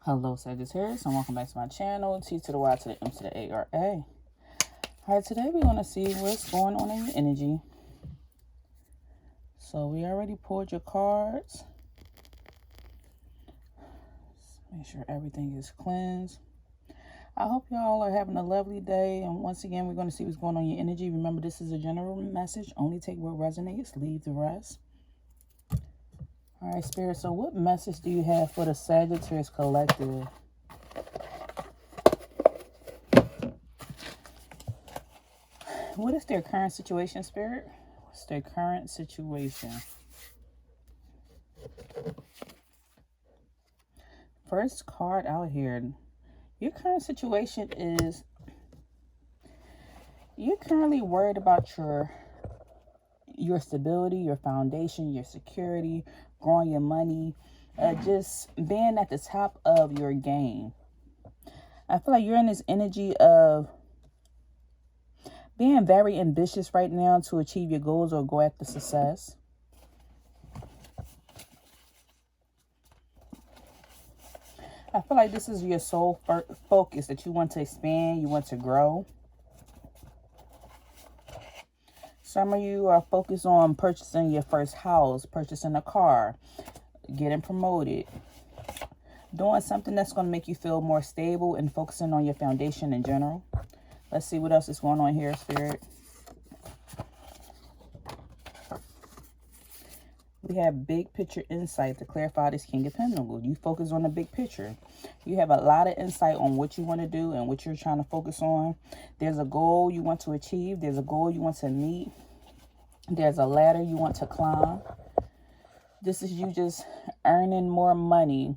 Hello Sagittarius, and welcome back to my channel, T to the Y to the M to the A-R-A. Alright, today we're going to see what's going on in your energy. So we already pulled your cards. Let's make sure everything is cleansed. I hope y'all are having a lovely day, and once again we're going to see what's going on in your energy. Remember, this is a general message. Only take what resonates, leave the rest. Alright, Spirit, so what message do you have for the Sagittarius collective? What is their current situation, Spirit? What's their current situation? First card out here. Your current situation is you're currently worried about your stability, your foundation, your security, growing your money, just being at the top of your game. I feel like you're in this energy of being very ambitious right now to achieve your goals or go after success. I feel like this is your sole focus, that you want to expand, you want to grow. Some of you are focused on purchasing your first house, purchasing a car, getting promoted, doing something that's going to make you feel more stable and focusing on your foundation in general. Let's see what else is going on here, Spirit. We have big picture insight to clarify this King of Pentacles. You focus on the big picture. You have a lot of insight on what you want to do and what you're trying to focus on. There's a goal you want to achieve. There's a goal you want to meet. There's a ladder you want to climb. This is you just earning more money.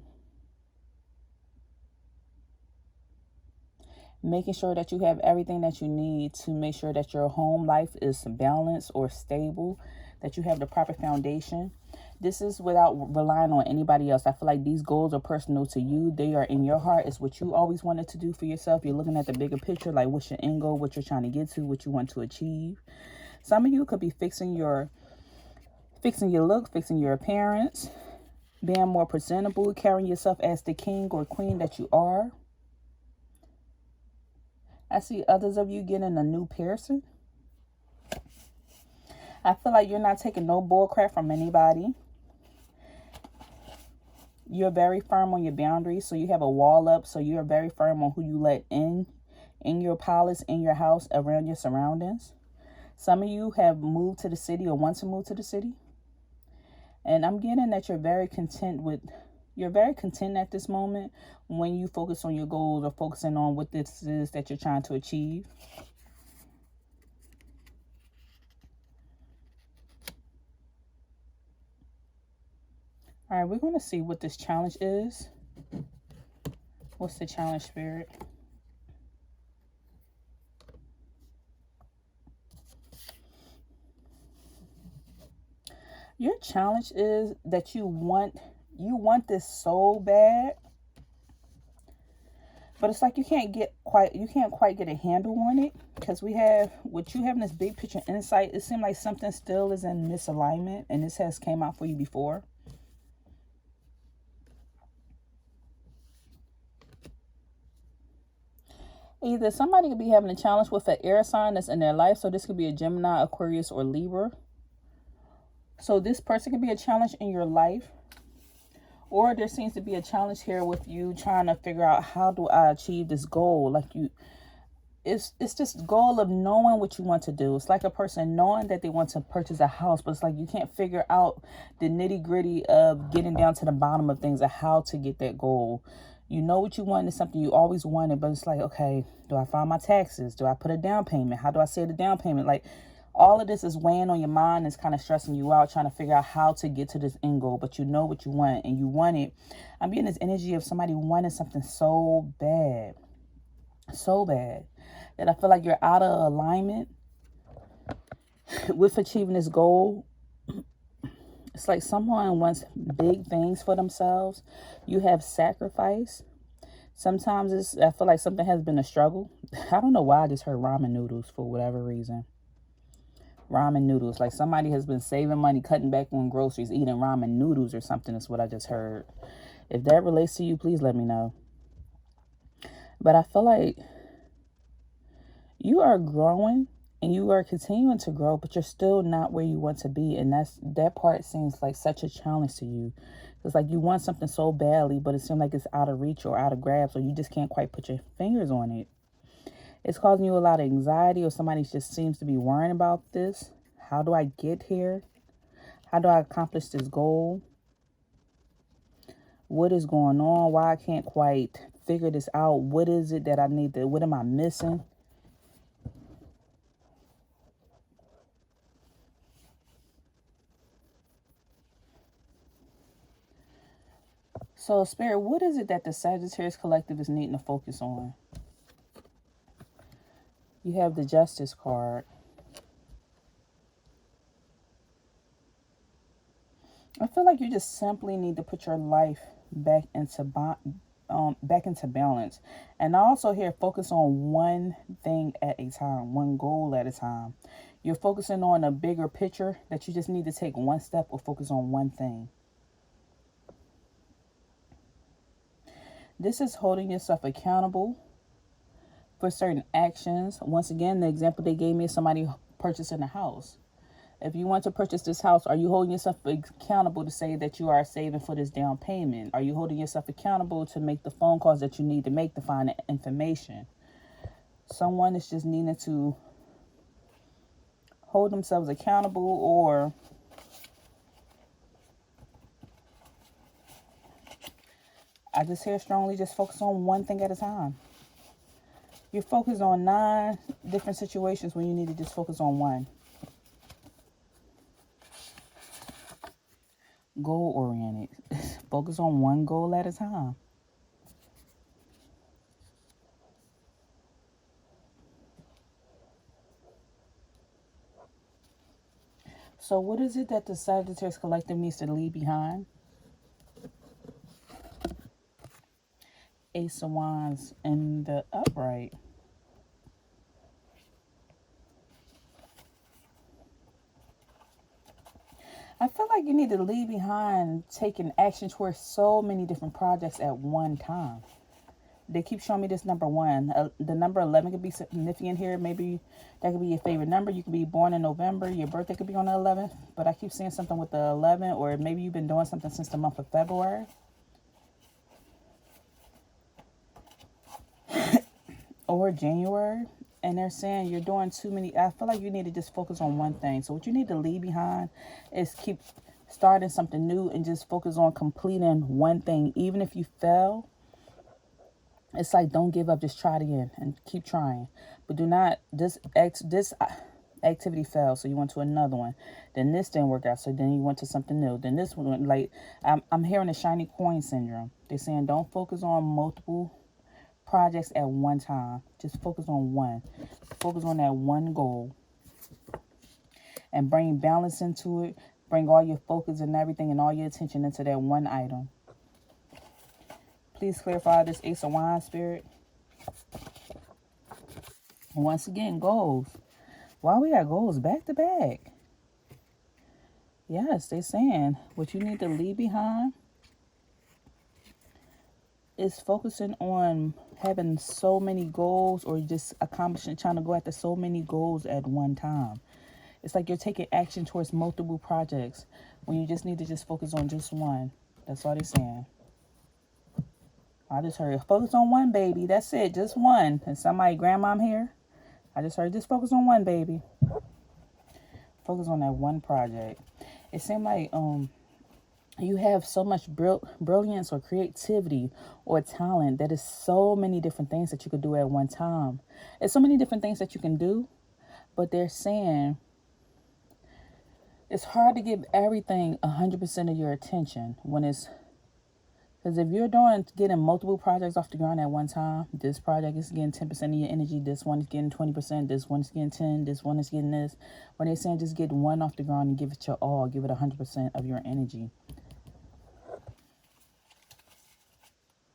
Making sure that you have everything that you need to make sure that your home life is balanced or stable, that you have the proper foundation. This is without relying on anybody else. I feel like these goals are personal to you. They are in your heart. It's what you always wanted to do for yourself. You're looking at the bigger picture, like what's your end goal, what you're trying to get to, what you want to achieve. Some of you could be fixing your look, fixing your appearance, being more presentable, carrying yourself as the king or queen that you are. I see others of you getting a new piercing. I feel like you're not taking no bull crap from anybody. You're very firm on your boundaries, so you have a wall up, so you're very firm on who you let in your palace, in your house, around your surroundings. Some of you have moved to the city or want to move to the city. And I'm getting that you're very content at this moment when you focus on your goals or focusing on what this is that you're trying to achieve. All right, we're going to see what this challenge is. What's the challenge, Spirit? Your challenge is that you want this so bad, but it's like you can't quite get a handle on it, because you having this big picture insight. It seems like something still is in misalignment, and this has came out for you before. Either somebody could be having a challenge with an air sign that's in their life. So this could be a Gemini, Aquarius, or Libra. So this person could be a challenge in your life. Or there seems to be a challenge here with you trying to figure out, how do I achieve this goal? Like it's this goal of knowing what you want to do. It's like a person knowing that they want to purchase a house, but it's like you can't figure out the nitty gritty of getting down to the bottom of things, of how to get that goal. You know what you want, is something you always wanted, but it's like, okay, do I file my taxes? Do I put a down payment? How do I say the down payment? Like, all of this is weighing on your mind. It's kind of stressing you out, trying to figure out how to get to this end goal, but you know what you want, and you want it. I'm getting this energy of somebody wanting something so bad, that I feel like you're out of alignment with achieving this goal. It's like someone wants big things for themselves. You have sacrifice. Sometimes I feel like something has been a struggle. I don't know why I just heard ramen noodles for whatever reason. Ramen noodles. Like somebody has been saving money, cutting back on groceries, eating ramen noodles or something is what I just heard. If that relates to you, please let me know. But I feel like you are growing and you are continuing to grow, but you're still not where you want to be. And that part seems like such a challenge to you. It's like you want something so badly, but it seems like it's out of reach or out of grasp, or you just can't quite put your fingers on it. It's causing you a lot of anxiety, or somebody just seems to be worrying about this. How do I get here? How do I accomplish this goal? What is going on? Why I can't quite figure this out? What is it that I need to, what am I missing? So, Spirit, what is it that the Sagittarius Collective is needing to focus on? You have the Justice card. I feel like you just simply need to put your life back into balance. And I also hear focus on one thing at a time, one goal at a time. You're focusing on a bigger picture that you just need to take one step or focus on one thing. This is holding yourself accountable for certain actions. Once again, the example they gave me is somebody purchasing a house. If you want to purchase this house, are you holding yourself accountable to say that you are saving for this down payment? Are you holding yourself accountable to make the phone calls that you need to make to find the information? Someone is just needing to hold themselves accountable, or I just hear strongly just focus on one thing at a time. You're focused on 9 different situations when you need to just focus on one. Goal oriented. Focus on one goal at a time. So what is it that the Sagittarius Collective needs to leave behind? Ace of Wands in the upright. I feel like you need to leave behind taking action towards so many different projects at one time. They keep showing me this number 1. The number 11 could be significant here. Maybe that could be your favorite number. You could be born in November. Your birthday could be on the 11th. But I keep seeing something with the 11, or maybe you've been doing something since the month of February. Or January. And they're saying you're doing too many. I feel like you need to just focus on one thing. So what you need to leave behind is keep starting something new and just focus on completing one thing. Even if you fail, it's like, don't give up. Just try it again and keep trying. But do not, this activity failed, so you went to another one. Then this didn't work out, so then you went to something new. Then this one, like, I'm hearing the shiny coin syndrome. They're saying don't focus on multiple projects at one time. Just focus on one. Focus on that one goal. And bring balance into it. Bring all your focus and everything and all your attention into that one item. Please clarify this Ace of Wands, Spirit. Once again, goals. Why we got goals back to back? Yes, they're saying what you need to leave behind is focusing on having so many goals, or just accomplishing, trying to go after so many goals at one time. It's like you're taking action towards multiple projects when you just need to just focus on just one. That's all they're saying. I just heard focus on one, baby. That's it, just one. And somebody, grandmom here. I just heard just focus on one, baby. Focus on that one project. It seemed like you have so much brilliance or creativity or talent that is so many different things that you could do at one time. It's so many different things that you can do, but they're saying it's hard to give everything 100% of your attention when it's, because if you're getting multiple projects off the ground at one time, this project is getting 10% of your energy, this one is getting 20%, this one is getting 10, this one is getting this. When they're saying just get one off the ground and give it your all, give it 100% of your energy.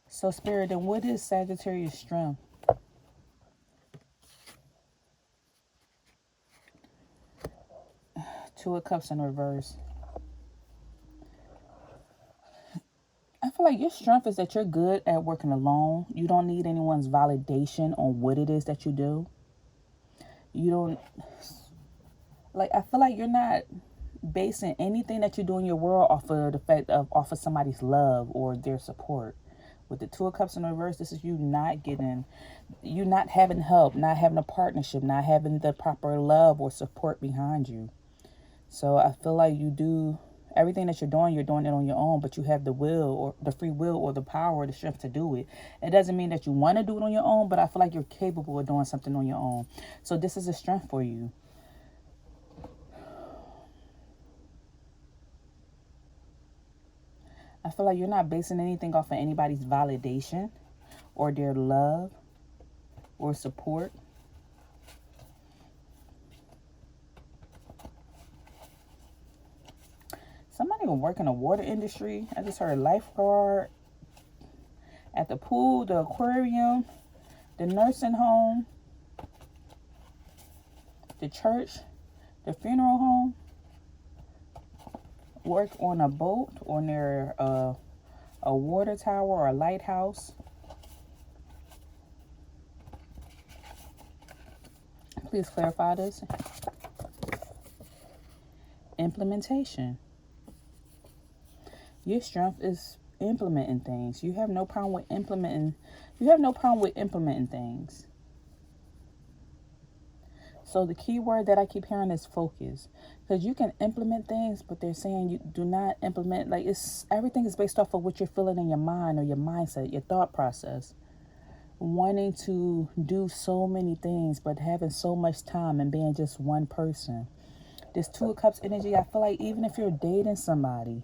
So, Spirit, then what is Sagittarius' strength? Two of Cups in reverse. I feel feel like your strength is that you're good at working alone. You don't need anyone's validation on what it is that you do. You don't, like, I feel like you're not basing anything that you do in your world off of somebody's love or their support. With the Two of Cups in reverse, this is you not having help, not having a partnership, not having the proper love or support behind you. So I feel like you do everything that you're doing it on your own, but you have the will or the free will or the power or the strength to do it. It doesn't mean that you want to do it on your own, but I feel like you're capable of doing something on your own. So this is a strength for you. I feel like you're not basing anything off of anybody's validation or their love or support. Somebody will work in the water industry. I just heard lifeguard, at the pool, the aquarium, the nursing home, the church, the funeral home. Work on a boat or near a water tower or a lighthouse. Please clarify this. Implementation. Your strength is implementing things. You have no problem with implementing. You have no problem with implementing things. So the key word that I keep hearing is focus. Because you can implement things, but they're saying you do not implement. Like, everything is based off of what you're feeling in your mind or your mindset, your thought process. Wanting to do so many things, but having so much time and being just one person. This Two of Cups energy, I feel like even if you're dating somebody,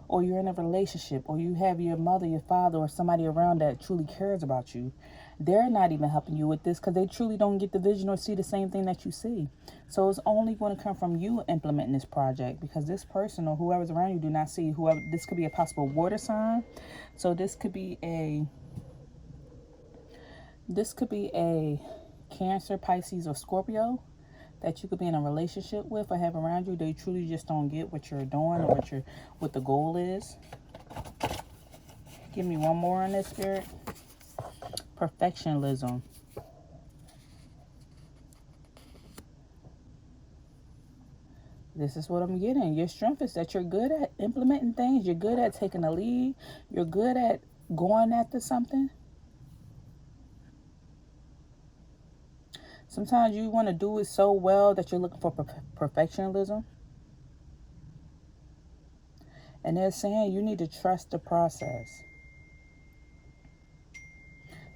or you're in a relationship, or you have your mother, your father, or somebody around that truly cares about you, they're not even helping you with this because they truly don't get the vision or see the same thing that you see. So it's only going to come from you implementing this project, because this person or whoever's around you do not see whoever. This could be a possible water sign. So this could be a Cancer, Pisces, or Scorpio that you could be in a relationship with or have around you. They truly just don't get what you're doing or what the goal is. Give me one more on this, Spirit. Perfectionism. This is what I'm getting. Your strength is that you're good at implementing things. You're good at taking a lead. You're good at going after something. Sometimes you want to do it so well that you're looking for perfectionism. And they're saying you need to trust the process.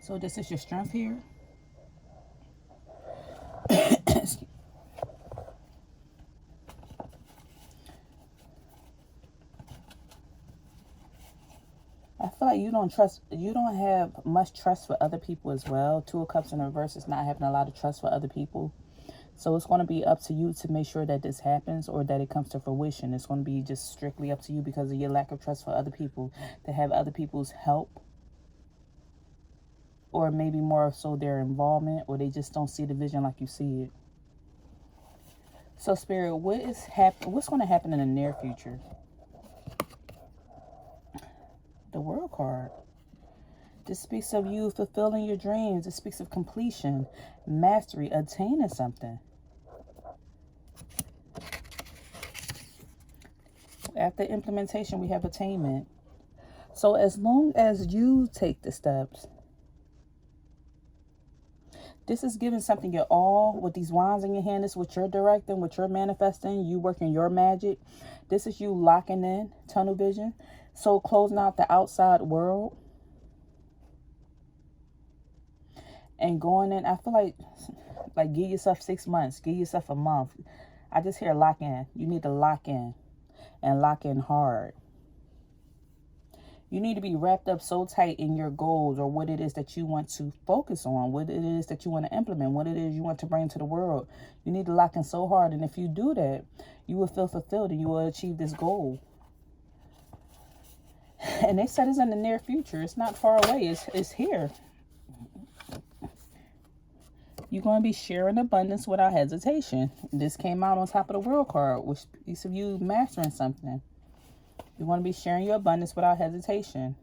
So this is your strength here. I feel like you don't have much trust for other people as well. Two of Cups in reverse is not having a lot of trust for other people. So it's going to be up to you to make sure that this happens or that it comes to fruition. It's going to be just strictly up to you because of your lack of trust for other people, to have other people's help, or maybe more so their involvement, or they just don't see the vision like you see it. So Spirit, what's going to happen in the near future? The World card. This speaks of you fulfilling your dreams. It speaks of completion, mastery, attaining something. After implementation, we have attainment. So as long as you take the steps, this is giving something your all. With these wands in your hand, this is what you're directing, what you're manifesting, you working your magic. This is you locking in, tunnel vision. So closing out the outside world and going in. I feel like give yourself 6 months, give yourself a month. I just hear lock in. You need to lock in and lock in hard. You need to be wrapped up so tight in your goals or what it is that you want to focus on, what it is that you want to implement, what it is you want to bring to the world. You need to lock in so hard. And if you do that, you will feel fulfilled and you will achieve this goal. And they said it's in the near future. It's not far away. It's here. You're going to be sharing abundance without hesitation. This came out on top of the World card, which speaks of you mastering something. You want to be sharing your abundance without hesitation.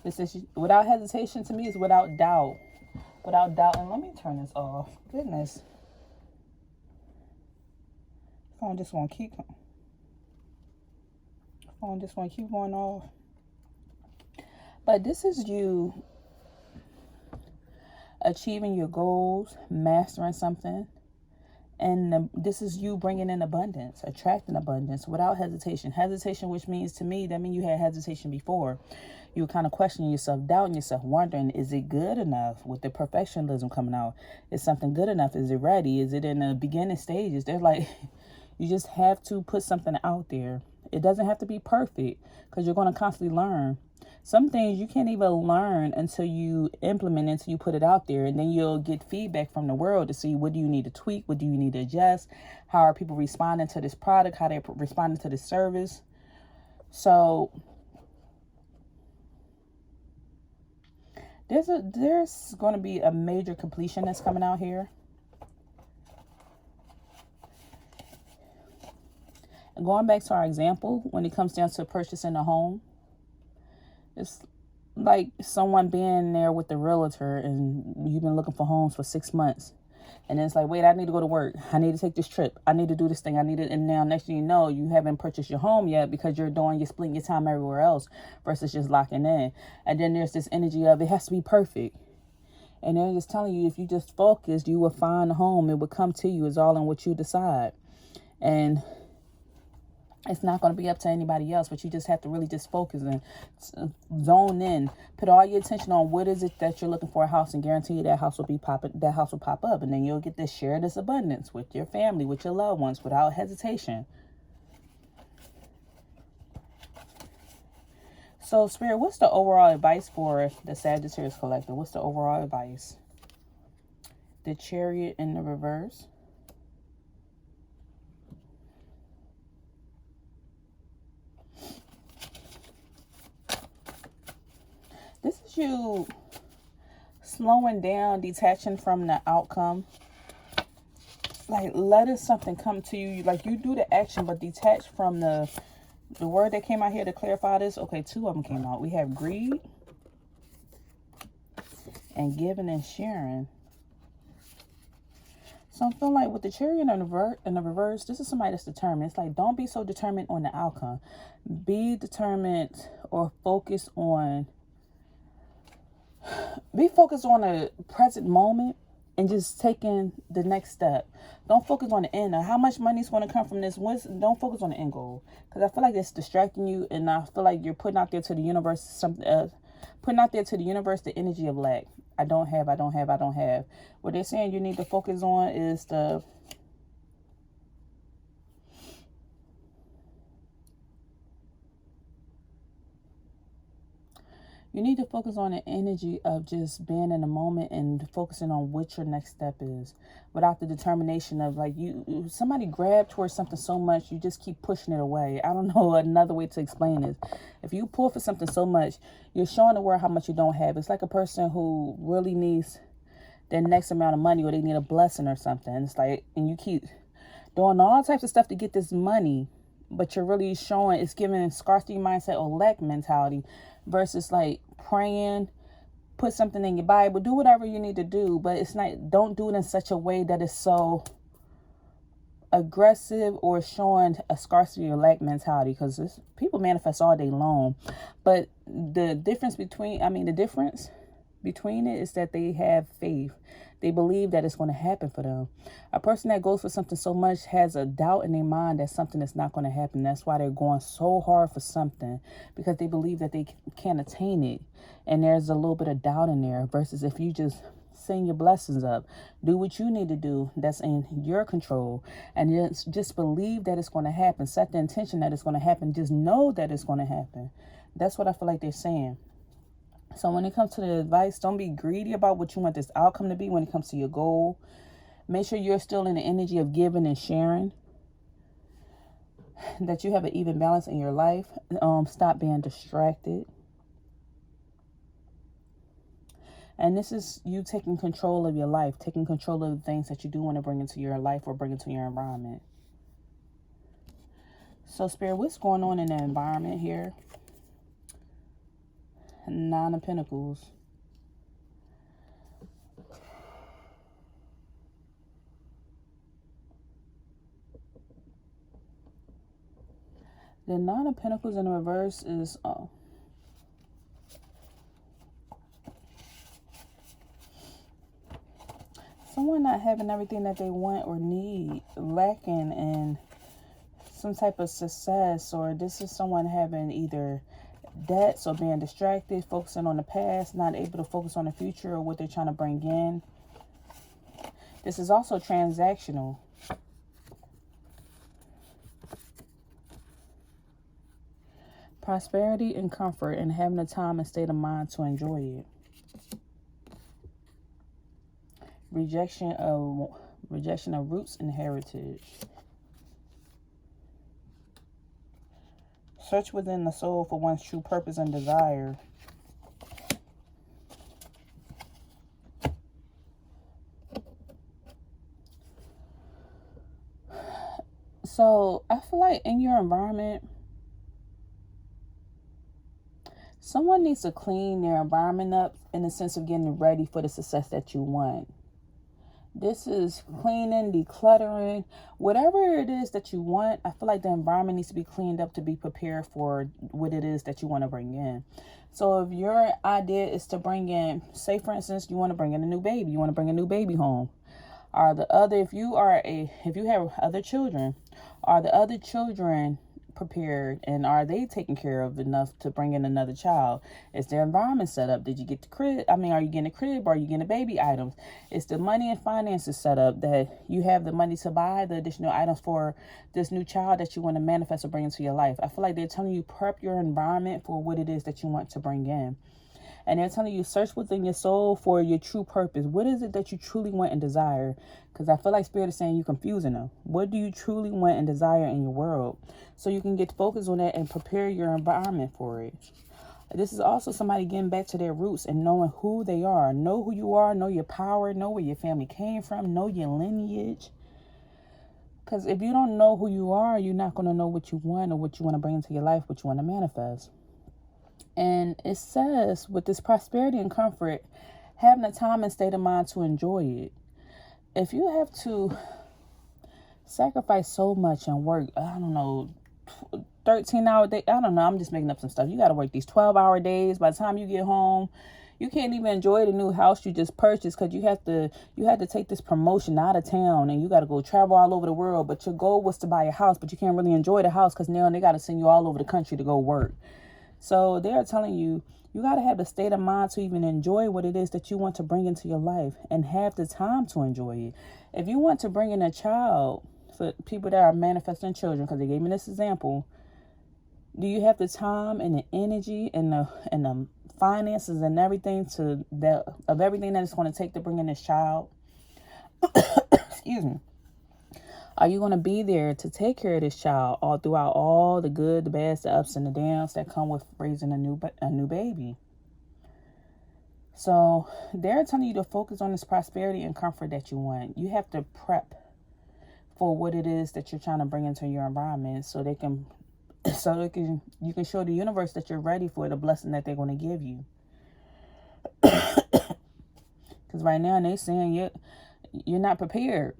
This is without hesitation. To me, is without doubt. Without doubt. And let me turn this off. Goodness. Phone just won't keep going off. But this is you achieving your goals, mastering something. And this is you bringing in abundance, attracting abundance without hesitation. Hesitation, which means to me, that means you had hesitation before. You were kind of questioning yourself, doubting yourself, wondering, is it good enough? With the perfectionism coming out, is something good enough? Is it ready? Is it in the beginning stages? They're like, you just have to put something out there. It doesn't have to be perfect because you're going to constantly learn. Some things you can't even learn until you implement it, until you put it out there. And then you'll get feedback from the world to see what do you need to tweak, what do you need to adjust, how are people responding to this product, how they're responding to this service. So there's going to be a major completion that's coming out here. And going back to our example, when it comes down to purchasing a home, it's like someone being there with the realtor and you've been looking for homes for 6 months. And then it's like, wait, I need to go to work. I need to take this trip. I need to do this thing. I need it. And now next thing you know, you haven't purchased your home yet because you're splitting your time everywhere else versus just locking in. And then there's this energy of it has to be perfect. And they're just telling you, if you just focused, you will find a home. It will come to you. It's all in what you decide. And it's not going to be up to anybody else, but you just have to really just focus and zone in. Put all your attention on what is it that you're looking for a house, and guarantee you that house will pop up, and then you'll get to share this abundance with your family, with your loved ones, without hesitation. So, Spirit, what's the overall advice for the Sagittarius collective? What's the overall advice? The Chariot in the reverse. This is you slowing down, detaching from the outcome. Like letting something come to you. Like you do the action, but detach from the word that came out here to clarify this. Okay, 2 of them came out. We have greed and giving and sharing. So I'm feeling like with the Chariot in the reverse, this is somebody that's determined. It's like, don't be so determined on the outcome. Be determined or focus on the present moment and just taking the next step. Don't focus on the end. How much money is going to come from this? Don't focus on the end goal, because I feel like it's distracting you, and I feel like you're putting out there to the universe the energy of lack. I don't have. What they're saying you need to focus on is you need to focus on the energy of just being in the moment and focusing on what your next step is, without the determination of like somebody grab towards something so much you just keep pushing it away. I don't know another way to explain this. If you pull for something so much, you're showing the world how much you don't have. It's like a person who really needs their next amount of money, or they need a blessing or something. It's like, and you keep doing all types of stuff to get this money, but you're really showing it's giving scarcity mindset or lack mentality, versus like praying, put something in your Bible, do whatever you need to do, but it's not, don't do it in such a way that is so aggressive or showing a scarcity or lack mentality, because people manifest all day long. But the difference between it is that they have faith. They believe that it's going to happen for them. A person that goes for something so much has a doubt in their mind that something is not going to happen. That's why they're going so hard for something, because they believe that they can't attain it. And there's a little bit of doubt in there, versus if you just send your blessings up, do what you need to do that's in your control, and just believe that it's going to happen. Set the intention that it's going to happen. Just know that it's going to happen. That's what I feel like they're saying. So when it comes to the advice, don't be greedy about what you want this outcome to be when it comes to your goal. Make sure you're still in the energy of giving and sharing, that you have an even balance in your life. Stop being distracted. And this is you taking control of your life, taking control of the things that you do want to bring into your life or bring into your environment. So, Spirit, what's going on in the environment here? Nine of Pentacles. The Nine of Pentacles in reverse is someone not having everything that they want or need, lacking in some type of success, or this is someone having either debts or being distracted, focusing on the past, not able to focus on the future or what they're trying to bring in. This is also transactional. Prosperity and comfort, and having the time and state of mind to enjoy it. Rejection of roots and heritage. Search within the soul for one's true purpose and desire. So I feel like in your environment, someone needs to clean their environment up in the sense of getting ready for the success that you want. This is cleaning, decluttering, whatever it is that you want. I feel like the environment needs to be cleaned up to be prepared for what it is that you want to bring in. So if your idea is to bring in, say for instance, you want to bring in a new baby, you want to bring a new baby home. Or if you have other children, are the other children prepared, and are they taken care of enough to bring in another child? Is their environment set up? Did you get the crib? Are you getting a crib, or are you getting baby items? Is the money and finances set up that you have the money to buy the additional items for this new child that you want to manifest or bring into your life? I feel like they're telling you prep your environment for what it is that you want to bring in. And they're telling you, search within your soul for your true purpose. What is it that you truly want and desire? Because I feel like Spirit is saying you're confusing them. What do you truly want and desire in your world? So you can get focused on that and prepare your environment for it. This is also somebody getting back to their roots and knowing who they are. Know who you are. Know your power. Know where your family came from. Know your lineage. Because if you don't know who you are, you're not going to know what you want or what you want to bring into your life, what you want to manifest. And it says, with this prosperity and comfort, having the time and state of mind to enjoy it. If you have to sacrifice so much and work, 13-hour day, I'm just making up some stuff. You got to work these 12-hour days. By the time you get home, you can't even enjoy the new house you just purchased because you had to take this promotion out of town and you got to go travel all over the world. But your goal was to buy a house, but you can't really enjoy the house because now they got to send you all over the country to go work. So they are telling you, you got to have the state of mind to even enjoy what it is that you want to bring into your life and have the time to enjoy it. If you want to bring in a child, for people that are manifesting children, because they gave me this example, do you have the time and the energy and the finances and everything of everything that it's going to take to bring in this child? Excuse me. Are you going to be there to take care of this child all throughout all the good, the bad, the ups and the downs that come with raising a new baby? So they're telling you to focus on this prosperity and comfort that you want. You have to prep for what it is that you're trying to bring into your environment so you can show the universe that you're ready for the blessing that they're going to give you. Because right now they're saying you're not prepared.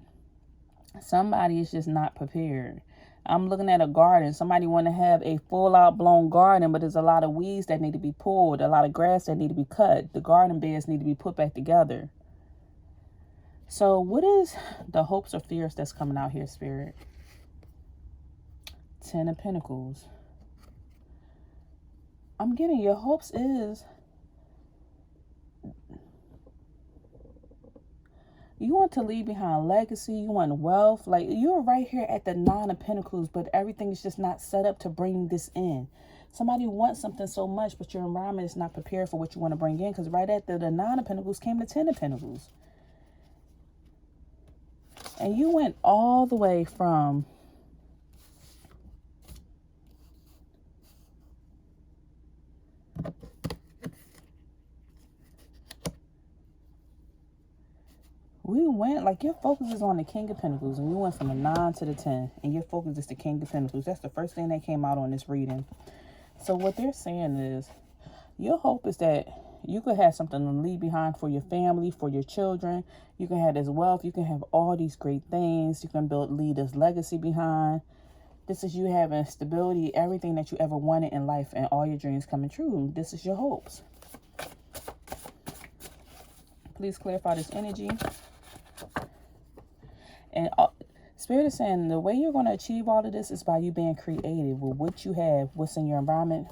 Somebody is just not prepared. I'm looking at a garden. Somebody want to have a full out blown garden, but there's a lot of weeds that need to be pulled, a lot of grass that need to be cut. The garden beds need to be put back together. So what is the hopes or fears that's coming out here, Spirit? 10 of Pentacles. I'm getting your hopes is you want to leave behind legacy. You want wealth. Like, you're right here at the 9 of Pentacles, but everything is just not set up to bring this in. Somebody wants something so much, but your environment is not prepared for what you want to bring in. Because right after the 9 of Pentacles came the 10 of Pentacles. And you went all the way from your focus is on the King of Pentacles, and you went from the 9 to the 10, and your focus is the King of Pentacles. That's the first thing that came out on this reading. So what they're saying is Your hope is that you could have something to leave behind for your family, for your children. You can have this wealth. You can have all these great things. You can leave this legacy behind. This is you having stability, everything that you ever wanted in life, and all your dreams coming true. This is your hopes. Please clarify this energy. And Spirit is saying the way you're going to achieve all of this is by you being creative with what you have, what's in your environment.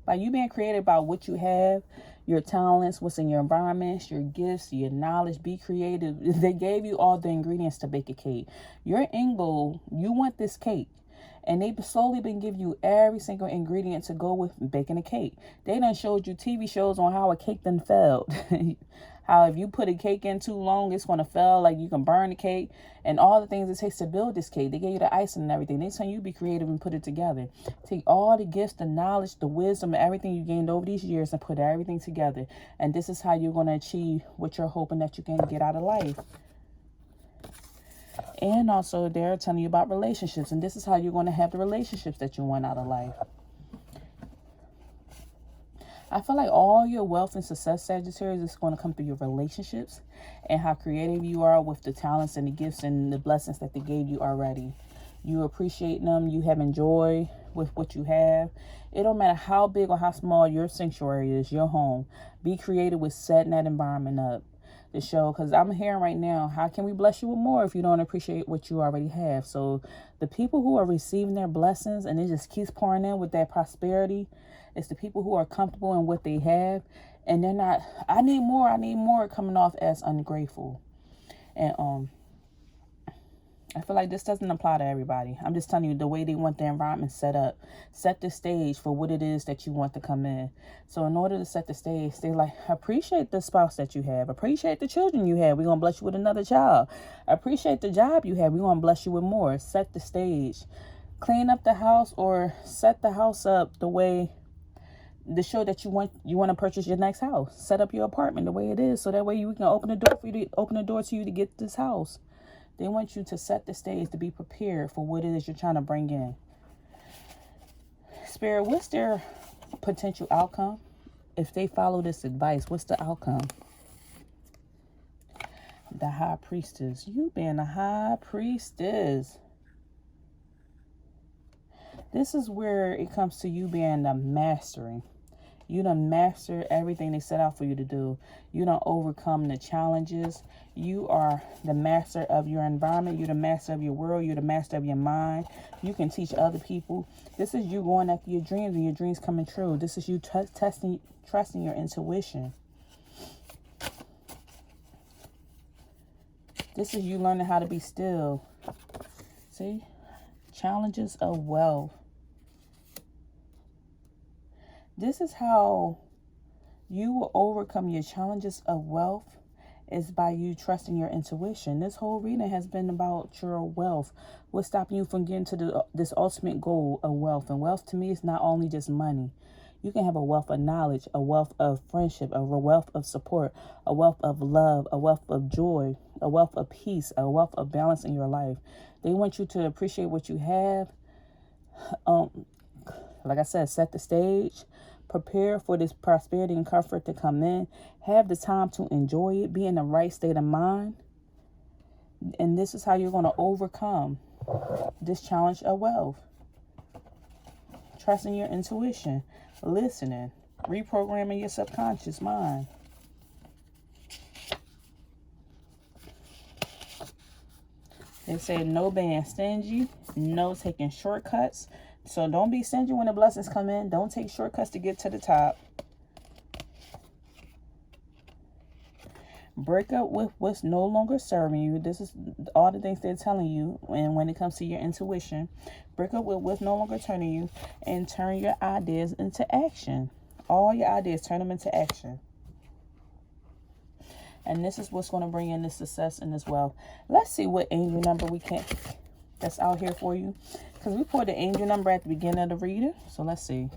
By you being creative about what you have, your talents, what's in your environment, your gifts, your knowledge. Be creative. They gave you all the ingredients to bake a cake. Your end goal, you want this cake. And they've slowly been giving you every single ingredient to go with baking a cake. They done showed you TV shows on how a cake done failed. How if you put a cake in too long, it's going to fail. Like you can burn the cake and all the things it takes to build this cake. They gave you the icing and everything. They tell you be creative and put it together. Take all the gifts, the knowledge, the wisdom, and everything you gained over these years and put everything together. And this is how you're going to achieve what you're hoping that you can get out of life. And also they're telling you about relationships. And this is how you're going to have the relationships that you want out of life. I feel like all your wealth and success, Sagittarius, is going to come through your relationships and how creative you are with the talents and the gifts and the blessings that they gave you already. You appreciate them. You having joy with what you have. It don't matter how big or how small your sanctuary is, your home. Be creative with setting that environment up to show, because I'm hearing right now, how can we bless you with more if you don't appreciate what you already have? So the people who are receiving their blessings and it just keeps pouring in with that prosperity, it's the people who are comfortable in what they have, and they're not, I need more, coming off as ungrateful. And I feel like this doesn't apply to everybody. I'm just telling you the way they want the environment set up. Set the stage for what it is that you want to come in. So in order to set the stage, they like, appreciate the spouse that you have. Appreciate the children you have. We're going to bless you with another child. Appreciate the job you have. We're going to bless you with more. Set the stage. Clean up the house or set the house up the way to show that you want to purchase your next house. Set up your apartment the way it is, so that way you can open the door to you to get this house. They want you to set the stage to be prepared for what it is you're trying to bring in. Spirit, what's their potential outcome? If they follow this advice, what's the outcome? The High Priestess. You being a High Priestess. This is where it comes to you being the mastery. You done master everything they set out for you to do. You done overcome the challenges. You are the master of your environment. You're the master of your world. You're the master of your mind. You can teach other people. This is you going after your dreams and your dreams coming true. This is you trusting your intuition. This is you learning how to be still. See? Challenges of wealth. This is how you will overcome your challenges of wealth, is by you trusting your intuition. This whole reading has been about your wealth. What's stopping you from getting to this ultimate goal of wealth? And wealth to me is not only just money. You can have a wealth of knowledge, a wealth of friendship, a wealth of support, a wealth of love, a wealth of joy, a wealth of peace, a wealth of balance in your life. They want you to appreciate what you have. Like I said, set the stage. Prepare for this prosperity and comfort to come in. Have the time to enjoy it. Be in the right state of mind. And this is how you're going to overcome this challenge of wealth. Trusting your intuition. Listening. Reprogramming your subconscious mind. They say no being stingy. No taking shortcuts. So don't be stingy when the blessings come in. Don't take shortcuts to get to the top. Break up with what's no longer serving you. This is all the things they're telling you. And when it comes to your intuition, break up with what's no longer turning you and turn your ideas into action. All your ideas, turn them into action. And this is what's going to bring in this success and this wealth. Let's see what angel number we can that's out here for you. Because we poured the angel number at the beginning of the reading. So let's see.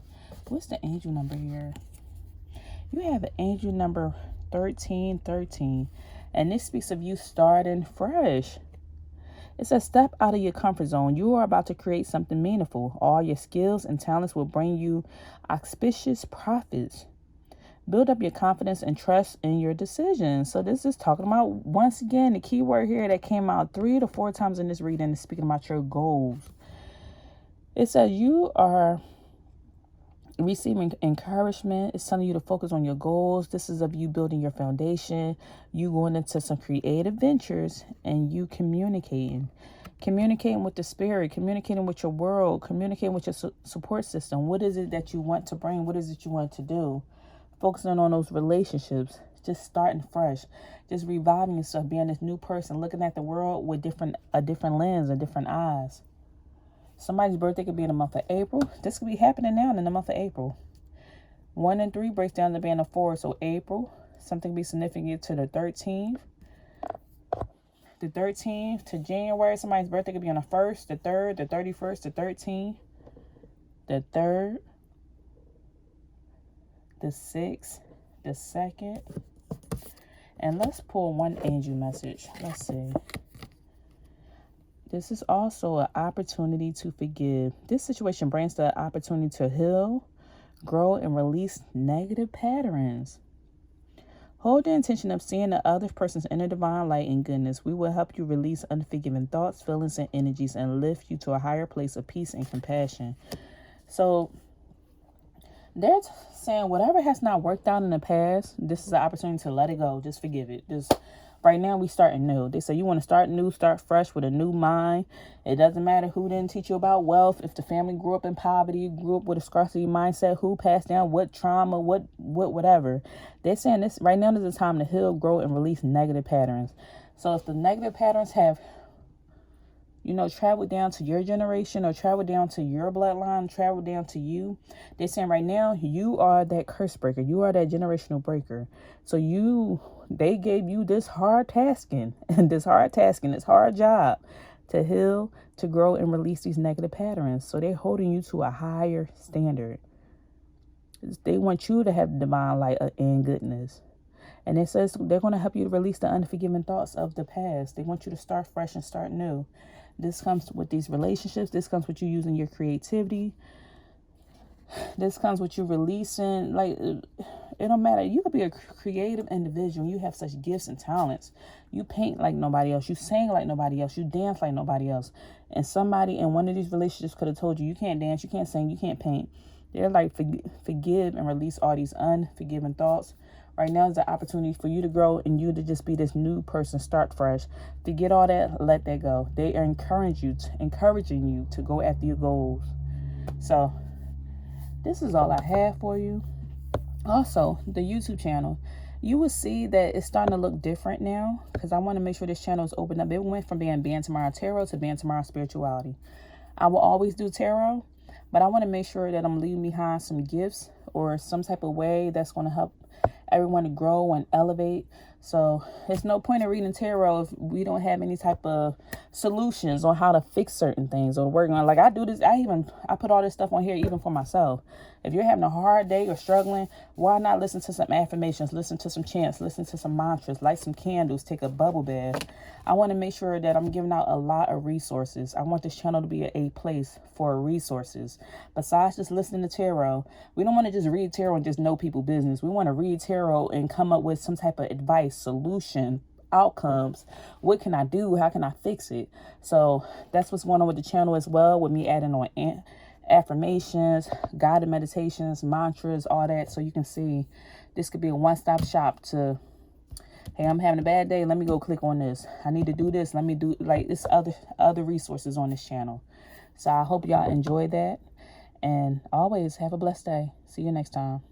What's the angel number here? You have the angel number 1313. And this speaks of you starting fresh. It says step out of your comfort zone. You are about to create something meaningful. All your skills and talents will bring you auspicious profits. Build up your confidence and trust in your decisions. So this is talking about, once again, the key word here that came out 3 to 4 times in this reading is speaking about your goals. It says you are receiving encouragement. It's telling you to focus on your goals. This is of you building your foundation, you going into some creative ventures, and you communicating with the spirit, communicating with your world, communicating with your support system. What is it that you want to bring? What is it you want to do? Focusing on those relationships, just starting fresh, just reviving yourself, being this new person, looking at the world with a different lens, different eyes. Somebody's birthday could be in the month of April. This could be happening now in the month of April. 1 and 3 breaks down to being a 4. So April, something be significant to the 13th. The 13th to January, somebody's birthday could be on the 1st, the 3rd, the 31st, the 13th, the 3rd, the 6th, the 2nd. And let's pull one angel message. Let's see. This is also an opportunity to forgive. This situation brings the opportunity to heal, grow, and release negative patterns. Hold the intention of seeing the other person's inner divine light and goodness. We will help you release unforgiving thoughts, feelings, and energies and lift you to a higher place of peace and compassion. So they're saying whatever has not worked out in the past, this is an opportunity to let it go. Just forgive it. Just right now, we starting new. They say you want to start new, start fresh with a new mind. It doesn't matter who didn't teach you about wealth. If the family grew up in poverty, grew up with a scarcity mindset, who passed down what trauma, whatever. They're saying this right now is the time to heal, grow, and release negative patterns. So if the negative patterns have, traveled down to your generation or traveled down to your bloodline, traveled down to you, they're saying right now, you are that curse breaker. You are that generational breaker. So they gave you this hard tasking, this hard job to heal, to grow, and release these negative patterns. So they're holding you to a higher standard. They want you to have divine light and goodness. And it says they're going to help you to release the unforgiving thoughts of the past. They want you to start fresh and start new. This comes with these relationships. This comes with you using your creativity. This comes with you releasing, it don't matter. You could be a creative individual. You have such gifts and talents. You paint like nobody else. You sing like nobody else. You dance like nobody else. And somebody in one of these relationships could have told you, you can't dance, you can't sing, you can't paint. They're like, forgive and release all these unforgiving thoughts. Right now is the opportunity for you to grow and you to just be this new person, start fresh. Forget all that, let that go. They are encouraging you to go after your goals. So this is all I have for you. Also, the YouTube channel, you will see that it's starting to look different now because I want to make sure this channel is opened up. It went from being BeingTymara Tarot to BeingTymara Spirituality. I will always do tarot, but I want to make sure that I'm leaving behind some gifts or some type of way that's going to help everyone to grow and elevate. So there's no point in reading tarot if we don't have any type of solutions on how to fix certain things or working on. Like I do this, I put all this stuff on here even for myself. If you're having a hard day or struggling, why not listen to some affirmations, listen to some chants, listen to some mantras, light some candles, take a bubble bath. I want to make sure that I'm giving out a lot of resources. I want this channel to be a place for resources. Besides just listening to tarot, we don't want to just read tarot and just know people's business. We want to read tarot and come up with some type of advice, solution, outcomes. What can I do? How can I fix it? So that's what's going on with the channel as well, with me adding on affirmations, guided meditations, mantras, all that. So you can see this could be a one-stop shop to, hey, I'm having a bad day, let me go click on this. I need to do this, let me do, like, this other resources on this channel. So I hope y'all enjoy that, and always have a blessed day. See you next time.